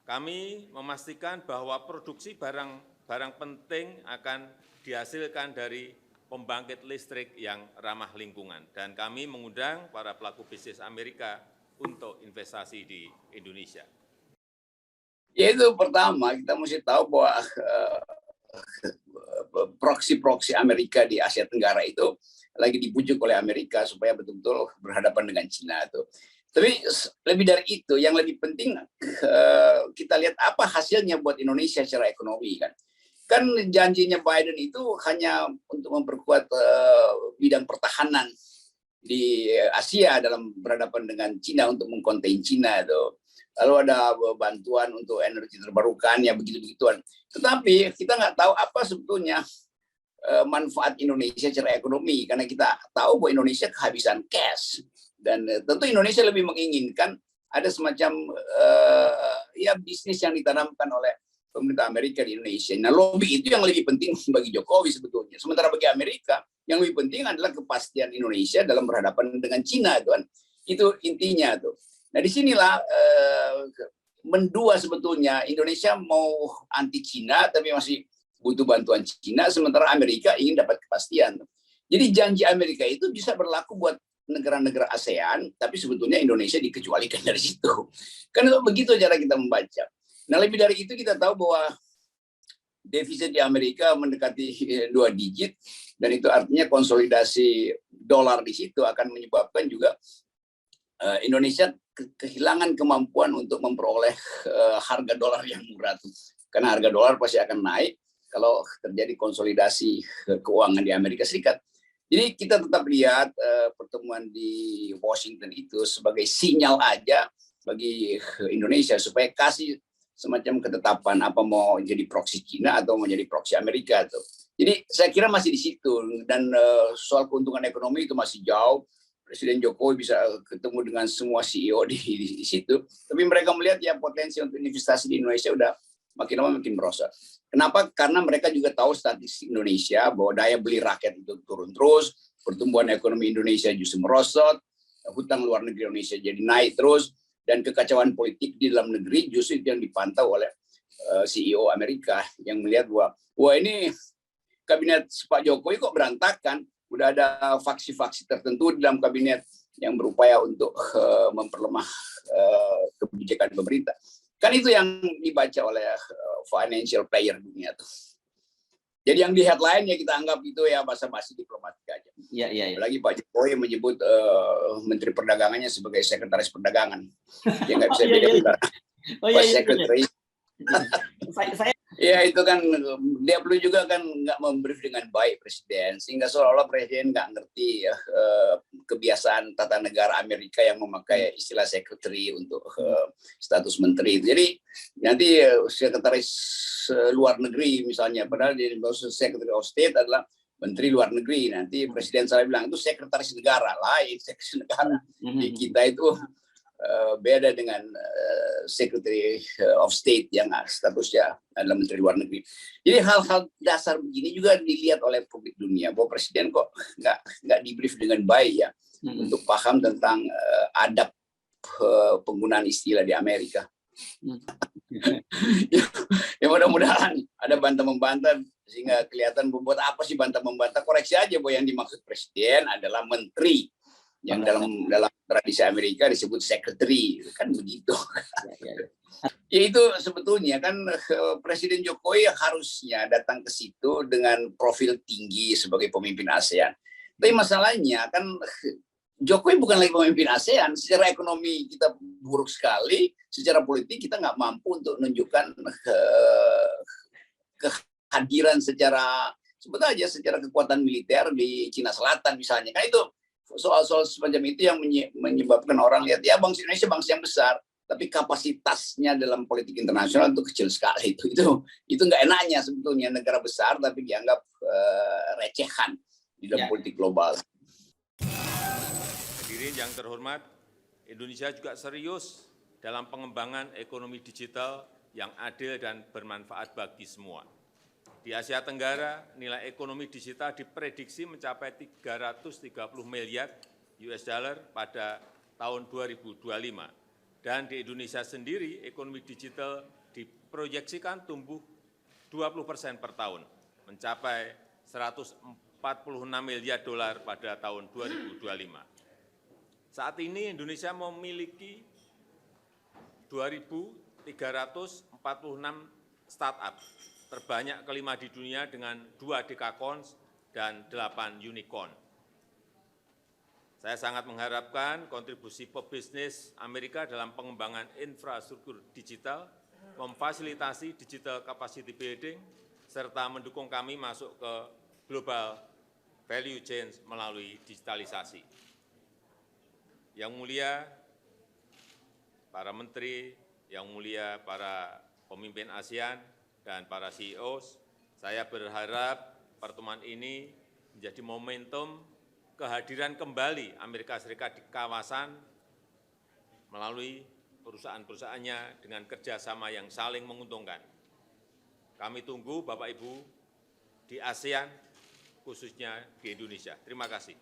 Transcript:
kami memastikan bahwa produksi barang penting akan dihasilkan dari pembangkit listrik yang ramah lingkungan. Dan kami mengundang para pelaku bisnis Amerika untuk investasi di Indonesia. Yaitu pertama, kita mesti tahu bahwa proksi-proksi Amerika di Asia Tenggara itu lagi dibujuk oleh Amerika supaya betul-betul berhadapan dengan Cina itu. Tapi lebih dari itu, yang lebih penting kita lihat apa hasilnya buat Indonesia secara ekonomi kan. Kan janjinya Biden itu hanya untuk memperkuat bidang pertahanan di Asia dalam berhadapan dengan Cina untuk mengkonten Cina itu. Lalu ada bantuan untuk energi terbarukan ya begitu-begituan. Tetapi kita nggak tahu apa sebetulnya manfaat Indonesia secara ekonomi karena kita tahu bahwa Indonesia kehabisan cash dan tentu Indonesia lebih menginginkan ada semacam ya bisnis yang ditanamkan oleh pemerintah Amerika di Indonesia. Nah, lobby itu yang lebih penting bagi Jokowi sebetulnya. Sementara bagi Amerika yang lebih penting adalah kepastian Indonesia dalam berhadapan dengan Cina, kan? Itu intinya tuh. Nah, disinilah mendua sebetulnya Indonesia mau anti Cina tapi masih butuh bantuan Cina, sementara Amerika ingin dapat kepastian. Jadi janji Amerika itu bisa berlaku buat negara-negara ASEAN, tapi sebetulnya Indonesia dikecualikan dari situ. Kan begitu cara kita membaca. Nah, lebih dari itu kita tahu bahwa defisit di Amerika mendekati 2 digit, dan itu artinya konsolidasi dolar di situ akan menyebabkan juga Indonesia kehilangan kemampuan untuk memperoleh harga dolar yang murah. Karena harga dolar pasti akan naik kalau terjadi konsolidasi keuangan di Amerika Serikat. Jadi kita tetap lihat pertemuan di Washington itu sebagai sinyal aja bagi Indonesia supaya kasih semacam ketetapan apa mau jadi proksi Cina atau mau jadi proksi Amerika tuh. Jadi saya kira masih di situ dan soal keuntungan ekonomi itu masih jauh. Presiden Jokowi bisa ketemu dengan semua CEO di situ, tapi mereka melihat ya potensi untuk investasi di Indonesia udah makin lama makin merosot. Kenapa? Karena mereka juga tahu statistik Indonesia bahwa daya beli rakyat itu turun terus, pertumbuhan ekonomi Indonesia justru merosot, hutang luar negeri Indonesia jadi naik terus, dan kekacauan politik di dalam negeri justru yang dipantau oleh CEO Amerika yang melihat bahwa wah ini kabinet Pak Jokowi kok berantakan, udah ada faksi-faksi tertentu di dalam kabinet yang berupaya untuk memperlemah kebijakan pemerintah. Kan itu yang dibaca oleh financial player dunia tuh. Jadi yang di headline ya kita anggap itu ya basa-basi diplomatik aja. Iya. Apalagi Pak Jokowi menyebut Menteri Perdagangannya sebagai sekretaris perdagangan. Dia nggak bisa beda antara sekretari. Ya itu kan dia perlu juga kan nggak membrief dengan baik presiden sehingga seolah-olah presiden nggak ngerti ya kebiasaan tata negara Amerika yang memakai istilah sekretari untuk status menteri. Jadi nanti sekretaris luar negeri misalnya, padahal di Secretary of State adalah menteri luar negeri. Nanti presiden saya bilang itu sekretaris negara lain, sekretaris negara. Di kita itu beda dengan Secretary of State yang statusnya adalah Menteri Luar Negeri. Jadi hal-hal dasar begini juga dilihat oleh publik dunia bahwa presiden kok nggak dibrief dengan baik ya untuk paham tentang adab penggunaan istilah di Amerika. Ya mudah-mudahan ada bantah-membantah sehingga kelihatan buat apa sih bantah-membantah, koreksi aja bahwa yang dimaksud presiden adalah menteri. Yang dalam tradisi Amerika disebut secretary, kan begitu. Ya itu sebetulnya kan Presiden Jokowi harusnya datang ke situ dengan profil tinggi sebagai pemimpin ASEAN. Tapi masalahnya kan Jokowi bukan lagi pemimpin ASEAN, secara ekonomi kita buruk sekali, secara politik kita nggak mampu untuk menunjukkan kehadiran secara sebetulnya secara kekuatan militer di Cina Selatan misalnya. Kan itu soal-soal semacam itu yang menyebabkan orang lihat ya bangsa Indonesia bangsa yang besar tapi kapasitasnya dalam politik internasional itu kecil sekali. Itu nggak enaknya sebetulnya negara besar tapi dianggap recehan di dalam politik global. Hadirin yang terhormat, Indonesia juga serius dalam pengembangan ekonomi digital yang adil dan bermanfaat bagi semua. Di Asia Tenggara, nilai ekonomi digital diprediksi mencapai 330 miliar US dollar pada tahun 2025 Dan di Indonesia sendiri, ekonomi digital diproyeksikan tumbuh 20% per tahun, mencapai 146 miliar dolar pada tahun 2025. Saat ini Indonesia memiliki 2.346 startup, terbanyak kelima di dunia dengan 2 dekakorns dan 8 unicorn. Saya sangat mengharapkan kontribusi pebisnis Amerika dalam pengembangan infrastruktur digital, memfasilitasi digital capacity building, serta mendukung kami masuk ke global value chain melalui digitalisasi. Yang mulia, para menteri, yang mulia para pemimpin ASEAN dan para CEO, saya berharap pertemuan ini menjadi momentum kehadiran kembali Amerika Serikat di kawasan melalui perusahaan-perusahaannya dengan kerjasama yang saling menguntungkan. Kami tunggu Bapak Ibu di ASEAN, khususnya di Indonesia. Terima kasih.